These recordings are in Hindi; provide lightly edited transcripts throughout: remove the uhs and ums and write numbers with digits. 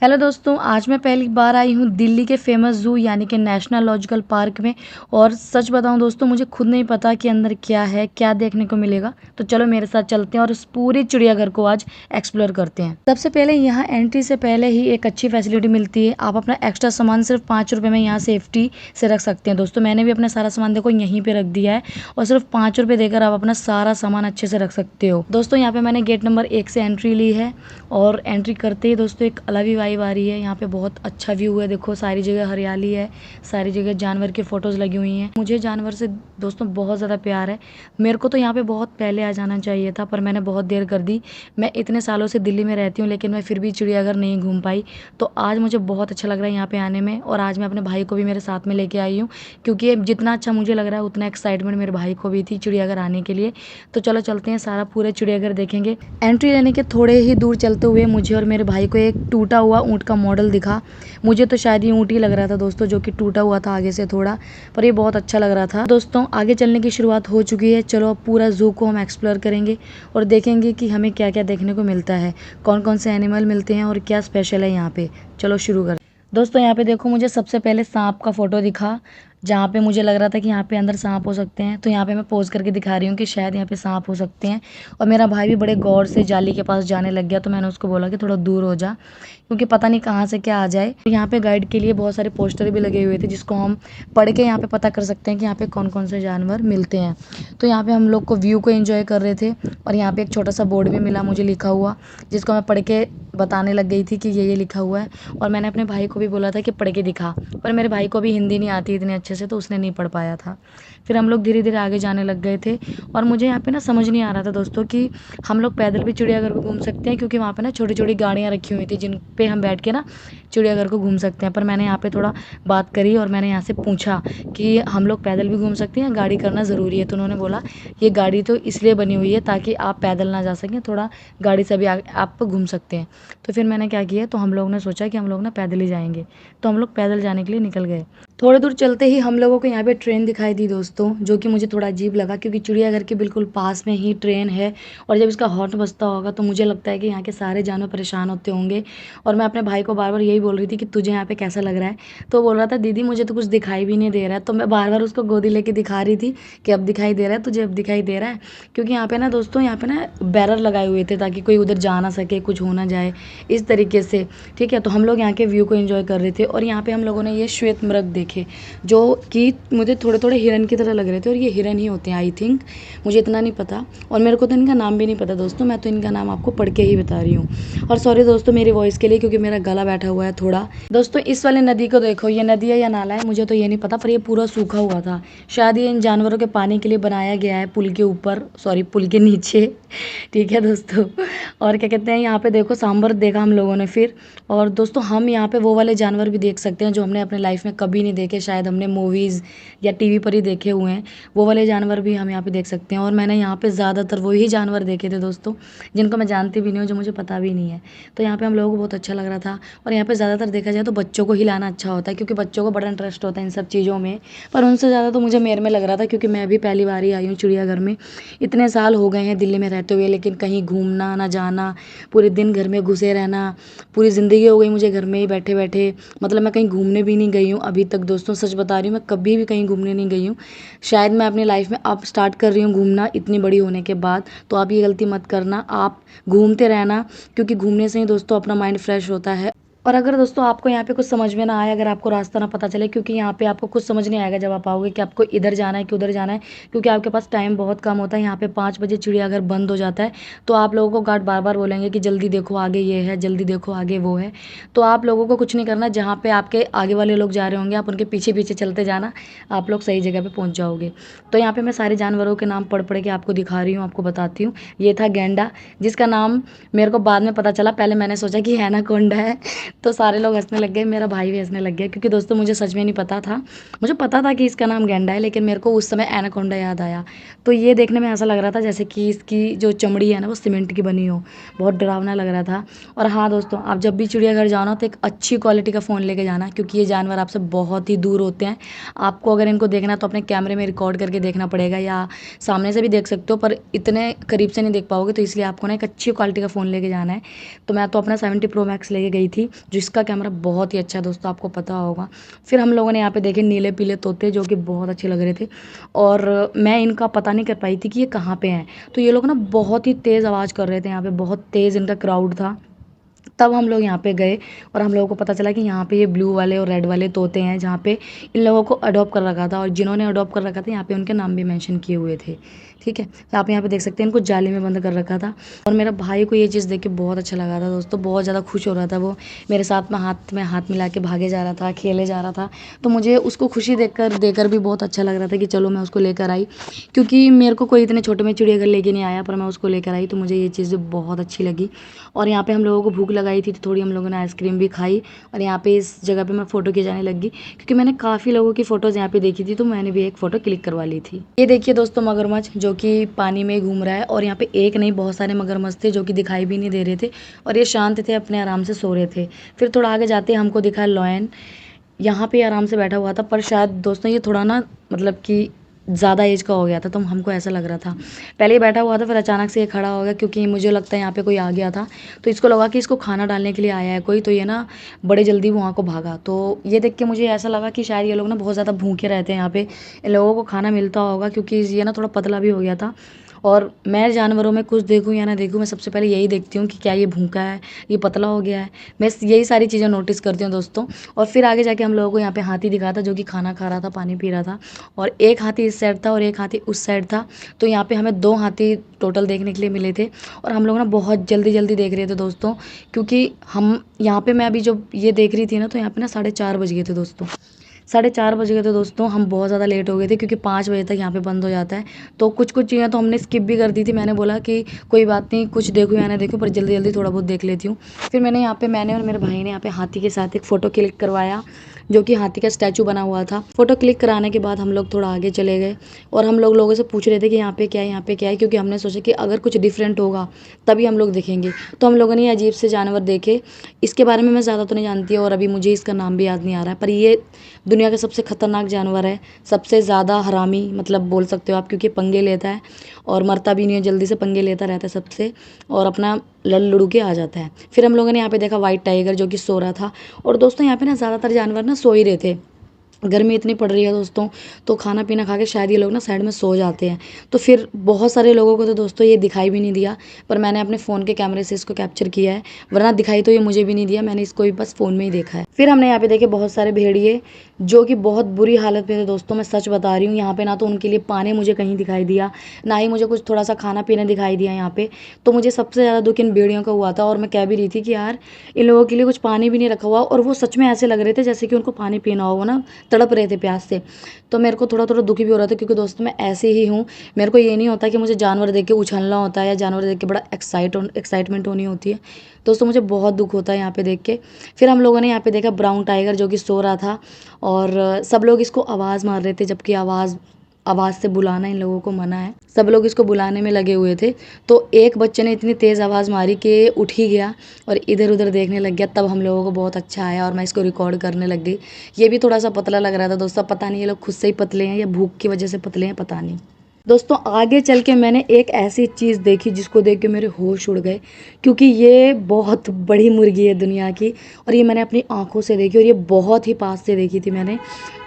हेलो दोस्तों, आज मैं पहली बार आई हूँ दिल्ली के फेमस ज़ू यानी कि नेशनल लॉजिकल पार्क में। और सच बताऊँ दोस्तों, मुझे खुद नहीं पता कि अंदर क्या है, क्या देखने को मिलेगा। तो चलो मेरे साथ चलते हैं और इस पूरे चिड़ियाघर को आज एक्सप्लोर करते हैं। सबसे पहले यहाँ एंट्री से पहले ही एक अच्छी फैसिलिटी मिलती है। आप अपना एक्स्ट्रा सामान सिर्फ 5 रुपये में यहाँ सेफ्टी से रख सकते हैं। दोस्तों मैंने भी अपना सारा सामान देखो यहीं पर रख दिया है और सिर्फ 5 रुपये देकर आप अपना सारा सामान अच्छे से रख सकते हो। दोस्तों यहाँ पे मैंने गेट नंबर 1 से एंट्री ली है और एंट्री करते ही दोस्तों एक अलग ही वाइब आ रही है। यहाँ पे बहुत अच्छा व्यू है, देखो सारी जगह हरियाली है, सारी जगह जानवर की फोटोज लगी हुई हैं। मुझे जानवर से दोस्तों बहुत ज़्यादा प्यार है। मेरे को तो यहाँ पे बहुत पहले आ जाना चाहिए था, पर मैंने बहुत देर कर दी। मैं इतने सालों से दिल्ली में रहती हूँ लेकिन मैं फिर भी चिड़ियाघर नहीं घूम पाई। तो आज मुझे बहुत अच्छा लग रहा है यहाँ पे आने में। और आज मैं अपने भाई को भी मेरे साथ में लेके आई हूँ, क्योंकि जितना अच्छा मुझे लग रहा है उतना एक्साइटमेंट मेरे भाई को भी थी चिड़ियाघर आने के लिए। तो चलो चलते हैं, सारा पूरे चिड़ियाघर देखेंगे। एंट्री लेने के थोड़े ही दूर चलते हुए मुझे और मेरे भाई को एक टूटा हुआ ऊँट का मॉडल दिखा। मुझे तो शायद ये ऊँट ही लग रहा था दोस्तों, जो कि टूटा हुआ था आगे से थोड़ा, पर ये बहुत अच्छा लग रहा था। दोस्तों आगे चलने की शुरुआत हो चुकी है। चलो अब पूरा ज़ू को हम एक्सप्लोर करेंगे और देखेंगे कि हमें क्या क्या देखने को मिलता है, कौन कौन से एनिमल मिलते हैं और क्या स्पेशल है यहाँ पे। चलो शुरू कर। दोस्तों यहाँ पे देखो, मुझे सबसे पहले सांप का फोटो दिखा, जहाँ पे मुझे लग रहा था कि यहाँ पे अंदर सांप हो सकते हैं। तो यहाँ पे मैं पोज करके दिखा रही हूँ कि शायद यहाँ पे सांप हो सकते हैं। और मेरा भाई भी बड़े गौर से जाली के पास जाने लग गया, तो मैंने उसको बोला कि थोड़ा दूर हो जा, क्योंकि पता नहीं कहाँ से क्या आ जाए। तो यहाँ पे गाइड के लिए बहुत सारे पोस्टर भी लगे हुए थे, जिसको हम पढ़ के यहाँ पे पता कर सकते हैं कि यहाँ पे कौन कौन से जानवर मिलते हैं। तो यहाँ पे हम लोग को व्यू को एंजॉय कर रहे थे और यहाँ पे एक छोटा सा बोर्ड भी मिला मुझे लिखा हुआ, जिसको मैं पढ़ के बताने लग गई थी कि ये लिखा हुआ है। और मैंने अपने भाई को भी बोला था कि पढ़ के दिखा, पर मेरे भाई को भी हिंदी नहीं आती इतने अच्छे से, तो उसने नहीं पढ़ पाया था। फिर हम लोग धीरे धीरे आगे जाने लग गए थे। और मुझे यहाँ पे ना समझ नहीं आ रहा था दोस्तों कि हम लोग पैदल भी चिड़ियाघर को घूम सकते हैं, क्योंकि वहाँ पे ना छोटी छोटी गाड़ियाँ रखी हुई थी जिन पे हम बैठ के ना चिड़ियाघर को घूम सकते हैं। पर मैंने यहाँ पे थोड़ा बात करी और मैंने यहाँ से पूछा कि हम लोग पैदल भी घूम सकते हैं, गाड़ी करना ज़रूरी है। तो उन्होंने बोला ये गाड़ी तो इसलिए बनी हुई है ताकि आप पैदल ना जा सकें, थोड़ा गाड़ी से भी आप घूम सकते हैं। तो फिर मैंने क्या किया, तो हम लोग ने सोचा कि हम लोग ना पैदल ही जाएंगे, तो हम लोग पैदल जाने के लिए निकल गए। थोड़ी दूर चलते ही हम लोगों को यहाँ पे ट्रेन दिखाई दी दोस्तों, जो कि मुझे थोड़ा अजीब लगा, क्योंकि चिड़ियाघर के बिल्कुल पास में ही ट्रेन है। और जब इसका हॉर्न बजता होगा तो मुझे लगता है कि यहाँ के सारे जानवर परेशान होते होंगे। और मैं अपने भाई को बार बार यही बोल रही थी कि तुझे यहाँ पे कैसा लग रहा है। तो बोल रहा था दीदी मुझे तो कुछ दिखाई भी नहीं दे रहा है। तो मैं बार बार उसको गोदी लेके दिखा रही थी कि अब दिखाई दे रहा है तुझे, अब दिखाई दे रहा है। क्योंकि यहाँ पे ना दोस्तों, यहाँ पे ना बैरर लगाए हुए थे ताकि कोई उधर जा ना सके, कुछ हो ना जाए इस तरीके से। ठीक है, तो हम लोग यहाँ के व्यू को एंजॉय कर रहे थे। और यहाँ पे हम लोगों ने ये श्वेत मृग देखे, जो कि मुझे थोड़े थोड़े हिरन की तरह लग रहे थे। और ये हिरन ही होते हैं आई थिंक, मुझे इतना नहीं पता। और मेरे को तो इनका नाम भी नहीं पता दोस्तों, मैं तो इनका नाम आपको पढ़ के ही बता रही हूँ। और सॉरी दोस्तों मेरी वॉइस के लिए, क्योंकि मेरा गला बैठा हुआ है थोड़ा। दोस्तों इस वाले नदी को देखो, ये नदी है या नाला है मुझे तो ये नहीं पता, पर ये पूरा सूखा हुआ था। शायद ये इन जानवरों के पानी के लिए बनाया गया है, पुल के ऊपर, सॉरी पुल के नीचे। ठीक है दोस्तों। और क्या कहते हैं, यहाँ पे देखो सांबर देखा हम लोगों ने फिर। और दोस्तों हम यहाँ पे वो वाले जानवर भी देख सकते हैं जो हमने अपने लाइफ में कभी नहीं देखे, शायद हमने मूवीज़ या टीवी पर ही देखे हुए हैं। वो वाले जानवर भी हम यहाँ पे देख सकते हैं। और मैंने यहाँ पे ज़्यादातर वही जानवर देखे थे दोस्तों, जिनको मैं जानती भी नहीं हूँ, जो मुझे पता भी नहीं है। तो यहाँ पे हम लोगों को बहुत अच्छा लग रहा था। और यहाँ पे ज़्यादातर देखा जाए तो बच्चों को ही लाना अच्छा होता है, क्योंकि बच्चों को बड़ा इंटरेस्ट होता है इन सब चीज़ों में। पर उनसे ज़्यादा तो मुझे मेरे में लग रहा था, क्योंकि मैं भी पहली बार ही आई हूँ चिड़ियाघर में। इतने साल हो गए हैं दिल्ली में रहते हुए, लेकिन कहीं घूमना ना जाना, पूरे दिन घर में घुसे रहना, पूरी ज़िंदगी हो गई मुझे घर में ही बैठे बैठे। मतलब मैं कहीं घूमने भी नहीं गई हूँ अभी तक दोस्तों, सच बता रही हूँ, मैं कभी भी कहीं घूमने नहीं गई हूँ। शायद मैं अपनी लाइफ में अब स्टार्ट कर रही हूँ घूमना इतनी बड़ी होने के बाद। तो आप ये गलती मत करना, आप घूमते रहना, क्योंकि घूमने से ही दोस्तों अपना माइंड फ्रेश होता है। और अगर दोस्तों आपको यहाँ पे कुछ समझ में ना आए, अगर आपको रास्ता ना पता चले, क्योंकि यहाँ पे आपको कुछ समझ नहीं आएगा जब आप आओगे कि आपको इधर जाना है कि उधर जाना है, क्योंकि आपके पास टाइम बहुत कम होता है। यहाँ पे 5 बजे चिड़ियाघर बंद हो जाता है। तो आप लोगों को गार्ड बार बार बोलेंगे कि जल्दी देखो आगे ये है, जल्दी देखो आगे वो है। तो आप लोगों को कुछ नहीं करना, जहाँ पे आपके आगे वाले लोग जा रहे होंगे आप उनके पीछे पीछे चलते जाना, आप लोग सही जगह पर पहुँच जाओगे। तो यहाँ पर मैं सारे जानवरों के नाम पढ़ पढ़ के आपको दिखा रही हूँ, आपको बताती हूँ। ये था गैंडा, जिसका नाम मेरे को बाद में पता चला, पहले मैंने सोचा कि एनाकोंडा है। तो सारे लोग हंसने लग गए, मेरा भाई भी हंसने लग गया, क्योंकि दोस्तों मुझे सच में नहीं पता था। मुझे पता था कि इसका नाम गैंडा है, लेकिन मेरे को उस समय एनाकोंडा याद आया। तो ये देखने में ऐसा लग रहा था जैसे कि इसकी जो चमड़ी है ना वो सीमेंट की बनी हो, बहुत डरावना लग रहा था। और हाँ दोस्तों, आप जब भी चिड़ियाघर जाना तो एक अच्छी क्वालिटी का फ़ोन लेके जाना, क्योंकि ये जानवर आपसे बहुत ही दूर होते हैं। आपको अगर इनको देखना तो अपने कैमरे में रिकॉर्ड करके देखना पड़ेगा, या सामने से भी देख सकते हो, पर इतने करीब से नहीं देख पाओगे। तो इसलिए आपको ना एक अच्छी क्वालिटी का फ़ोन लेके जाना है। तो मैं तो अपना 70 प्रो मैक्स लेके गई थी, जिसका कैमरा बहुत ही अच्छा है दोस्तों, आपको पता होगा। फिर हम लोगों ने यहाँ पे देखे नीले पीले तोते जो कि बहुत अच्छे लग रहे थे, और मैं इनका पता नहीं कर पाई थी कि ये कहाँ पे हैं। तो ये लोग ना बहुत ही तेज़ आवाज़ कर रहे थे, यहाँ पे बहुत तेज़ इनका क्राउड था। तब हम लोग यहाँ पे गए और हम लोगों को पता चला कि यहाँ पे ये ब्लू वाले और रेड वाले तोते हैं, जहाँ पे इन लोगों को अडॉप्ट कर रखा था, और जिन्होंने अडॉप्ट कर रखा था यहाँ पे उनके नाम भी मेंशन किए हुए थे। ठीक है, तो आप यहाँ पे देख सकते हैं इनको जाली में बंद कर रखा था। और मेरा भाई को ये चीज़ देख के बहुत अच्छा लगा था दोस्तों, बहुत ज़्यादा खुश हो रहा था वो, मेरे साथ में हाथ मिला के भागे जा रहा था, खेले जा रहा था। तो मुझे उसको खुशी देकर भी बहुत अच्छा लग रहा था कि चलो मैं उसको लेकर आई, क्योंकि मेरे को कोई इतने छोटे में चिड़ियाघर लेके नहीं आया, पर मैं उसको लेकर आई तो मुझे ये चीज़ बहुत अच्छी लगी। और यहाँ पे हम लोगों को भूख लगाई थी तो थोड़ी हम लोगों ने आइसक्रीम भी खाई, और यहाँ पे इस जगह पे मैं फ़ोटो खिंचाने लगी, क्योंकि मैंने काफ़ी लोगों की फ़ोटोज़ यहाँ पे देखी थी, तो मैंने भी एक फ़ोटो क्लिक करवा ली थी। ये देखिए दोस्तों मगरमच्छ जो कि पानी में घूम रहा है, और यहाँ पे एक नहीं बहुत सारे मगरमच्छ थे जो कि दिखाई भी नहीं दे रहे थे, और ये शांत थे, अपने आराम से सो रहे थे। फिर थोड़ा आगे जाते हमको दिखा लॉयन, यहाँ पे आराम से बैठा हुआ था, पर शायद दोस्तों ये थोड़ा ना मतलब कि ज़्यादा एज का हो गया था, तो हमको ऐसा लग रहा था। पहले ही बैठा हुआ था, फिर अचानक से ये खड़ा हो गया, क्योंकि मुझे लगता है यहाँ पे कोई आ गया था, तो इसको लगा कि इसको खाना डालने के लिए आया है कोई, तो ये ना बड़े जल्दी वहाँ को भागा। तो ये देख के मुझे ऐसा लगा कि शायद ये लोग ना बहुत ज़्यादा भूखे रहते हैं यहाँ पे, इन लोगों को खाना मिलता होगा, क्योंकि ये ना थोड़ा पतला भी हो गया था। और मैं जानवरों में कुछ देखूँ या ना देखूँ, मैं सबसे पहले यही देखती हूँ कि क्या ये भूखा है, ये पतला हो गया है, मैं यही सारी चीज़ें नोटिस करती हूँ दोस्तों। और फिर आगे जाके हम लोगों को यहाँ पे हाथी दिखा था जो कि खाना खा रहा था, पानी पी रहा था, और एक हाथी इस साइड था और एक हाथी उस साइड था। तो यहाँ पे हमें 2 हाथी टोटल देखने के लिए मिले थे, और हम लोग ना बहुत जल्दी जल्दी देख रहे थे दोस्तों, क्योंकि हम यहाँ पे मैं अभी जब ये देख रही थी ना, तो यहाँ पे ना 4:30 बज गए थे दोस्तों, 4:30 बज गए थे दोस्तों। हम बहुत ज़्यादा लेट हो गए थे, क्योंकि 5 बजे तक यहाँ पे बंद हो जाता है। तो कुछ कुछ चीज़ें तो हमने स्किप भी कर दी थी, मैंने बोला कि कोई बात नहीं, कुछ देखूँ या ना देखूँ, पर जल्दी जल्दी थोड़ा बहुत देख लेती हूँ। फिर मैंने और मेरे भाई ने यहाँ पे हाथी के साथ एक फ़ोटो क्लिक करवाया, जो कि हाथी का स्टैचू बना हुआ था। फ़ोटो क्लिक कराने के बाद हम लोग थोड़ा आगे चले गए, और हम लोगों से पूछ रहे थे कि यहाँ पे क्या है, यहाँ पे क्या है, क्योंकि हमने सोचा कि अगर कुछ डिफरेंट होगा तभी हम लोग देखेंगे। तो हम लोगों ने ये अजीब से जानवर देखे, इसके बारे में मैं ज़्यादा तो नहीं जानती, और अभी मुझे इसका नाम भी याद नहीं आ रहा है, पर ये दुनिया का सबसे खतरनाक जानवर है, सबसे ज़्यादा हरामी मतलब बोल सकते हो आप, क्योंकि पंगे लेता है और मरता भी नहीं है, जल्दी से पंगे लेता रहता है सबसे, और अपना लड़ लुड़ के आ जाता है। फिर हम लोगों ने यहाँ पे देखा वाइट टाइगर जो कि सो रहा था। और दोस्तों यहाँ पे ना ज़्यादातर जानवर ना सो ही रहे थे, गर्मी इतनी पड़ रही है दोस्तों, तो खाना पीना खा के शायद ये लोग ना साइड में सो जाते हैं। तो फिर बहुत सारे लोगों को तो दोस्तों ये दिखाई भी नहीं दिया, पर मैंने अपने फ़ोन के कैमरे से इसको कैप्चर किया है, वरना दिखाई तो ये मुझे भी नहीं दिया, मैंने इसको भी बस फ़ोन में ही देखा है। फिर हमने यहाँ पे देखे बहुत सारे भेड़िए जो कि बहुत बुरी हालत में थे दोस्तों, मैं सच बता रही हूँ। यहाँ पे ना तो उनके लिए पानी मुझे कहीं दिखाई दिया, ना ही मुझे कुछ थोड़ा सा खाना पीना दिखाई दिया यहाँ पे। तो मुझे सबसे ज़्यादा दुख इन भेड़ियों का हुआ था, और मैं कह भी रही थी कि यार इन लोगों के लिए कुछ पानी भी नहीं रखा हुआ, और वो सच में ऐसे लग रहे थे जैसे कि उनको पानी पीना होगा ना, तड़प रहे थे प्यास से। तो मेरे को थोड़ा थोड़ा दुखी भी हो रहा था, क्योंकि दोस्तों मैं ऐसे ही हूँ, मेरे को ये नहीं होता कि मुझे जानवर देख के उछलना होता है, या जानवर देख के बड़ा एक्साइटमेंट होनी होती है दोस्तों, मुझे बहुत दुख होता है यहाँ पे देख के। फिर हम लोगों ने यहाँ पे देखा ब्राउन टाइगर जो कि सो रहा था, और सब लोग इसको आवाज़ मार रहे थे, जबकि आवाज़ से बुलाना इन लोगों को मना है। सब लोग इसको बुलाने में लगे हुए थे, तो एक बच्चे ने इतनी तेज़ आवाज़ मारी कि उठ ही गया और इधर उधर देखने लग गया। तब हम लोगों को बहुत अच्छा आया, और मैं इसको रिकॉर्ड करने लग गई। ये भी थोड़ा सा पतला लग रहा था दोस्तों, पता नहीं ये लोग खुद से ही पतले हैं या भूख की वजह से पतले हैं, पता नहीं। दोस्तों आगे चल के मैंने एक ऐसी चीज़ देखी जिसको देख के मेरे होश उड़ गए, क्योंकि ये बहुत बड़ी मुर्गी है दुनिया की, और ये मैंने अपनी आंखों से देखी, और ये बहुत ही पास से देखी थी मैंने,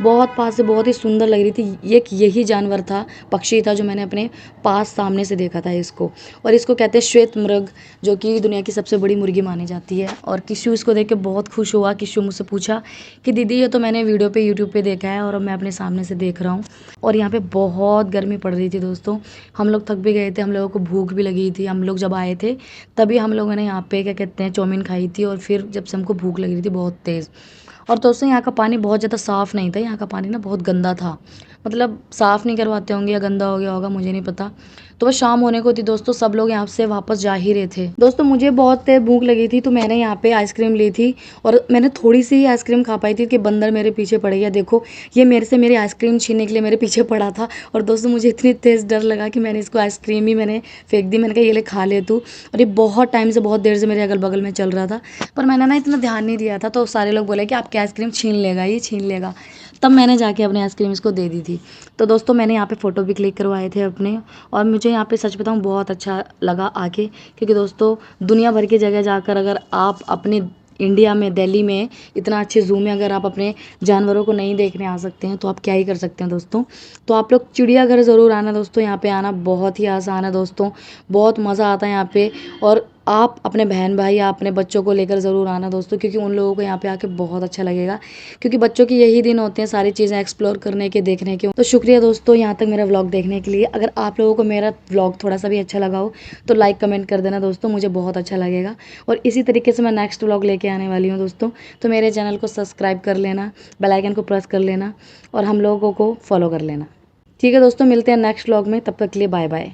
बहुत पास से, बहुत ही सुंदर लग रही थी। एक यही जानवर था, पक्षी था, जो मैंने अपने पास सामने से देखा था इसको। और इसको कहते हैं श्वेत मृग, जो कि दुनिया की सबसे बड़ी मुर्गी मानी जाती है। और किशु इसको देख के बहुत खुश हुआ। किशु मुझसे पूछा कि दीदी ये तो मैंने वीडियो पे यूट्यूब पे देखा है, और अब मैं अपने सामने से देख रहा हूँ। और यहाँ पे बहुत गर्मी पड़ रही थी दोस्तों, हम लोग थक भी गए थे, हम लोगों को भूख भी लगी थी। हम लोग जब आए थे तभी हम लोगों ने यहाँ पे क्या कहते हैं चाउमीन खाई थी, और फिर जब से हमको भूख लग रही थी बहुत तेज़। और दोस्तों यहाँ का पानी बहुत ज़्यादा साफ़ नहीं था, यहाँ का पानी ना बहुत गंदा था, मतलब साफ़ नहीं करवाते होंगे या गंदा हो गया होगा, मुझे नहीं पता। तो बस शाम होने को थी दोस्तों, सब लोग यहाँ से वापस जा ही रहे थे। दोस्तों मुझे बहुत तेज भूख लगी थी, तो मैंने यहाँ पे आइसक्रीम ली थी, और मैंने थोड़ी सी ही आइसक्रीम खा पाई थी कि बंदर मेरे पीछे पड़ गया। देखो ये मेरे से मेरी आइसक्रीम छीनने के लिए मेरे पीछे पड़ा था, और दोस्तों मुझे इतनी तेज़ डर लगा कि मैंने इसको आइसक्रीम ही मैंने फेंक दी। मैंने कहा ये ले खा ले तू। और ये बहुत टाइम से, बहुत देर से मेरे अगल बगल में चल रहा था, पर मैंने ना इतना ध्यान नहीं दिया था। तो सारे लोग बोले कि आपकी आइसक्रीम छीन लेगा, ये छीन लेगा। तब मैंने जाके अपनी आइसक्रीम इसको दे दी थी। तो दोस्तों मैंने यहाँ पे फ़ोटो भी क्लिक करवाए थे अपने, और मुझे यहाँ पे सच बताऊँ बहुत अच्छा लगा आके, क्योंकि दोस्तों दुनिया भर की जगह जाकर अगर आप अपनी इंडिया में, दिल्ली में इतना अच्छे ज़ू में अगर आप अपने जानवरों को नहीं देखने आ सकते हैं तो आप क्या ही कर सकते हैं दोस्तों। तो आप लोग चिड़ियाघर ज़रूर आना दोस्तों, यहाँ पे आना बहुत ही आसान है दोस्तों, बहुत मज़ा आता है यहाँ पे। और आप अपने बहन भाई या अपने बच्चों को लेकर ज़रूर आना दोस्तों, क्योंकि उन लोगों को यहाँ पे आके बहुत अच्छा लगेगा, क्योंकि बच्चों के यही दिन होते हैं सारी चीज़ें एक्सप्लोर करने के, देखने के। तो शुक्रिया दोस्तों यहाँ तक मेरा व्लॉग देखने के लिए। अगर आप लोगों को मेरा व्लॉग थोड़ा सा भी अच्छा लगा हो तो लाइक कमेंट कर देना दोस्तों, मुझे बहुत अच्छा लगेगा। और इसी तरीके से मैं नेक्स्ट व्लॉग लेके आने वाली हूँ दोस्तों। तो मेरे चैनल को सब्सक्राइब कर लेना, बेल आइकन को प्रेस कर लेना और हम लोगों को फॉलो कर लेना। ठीक है दोस्तों, मिलते हैं नेक्स्ट व्लॉग में, तब तक के लिए बाय बाय।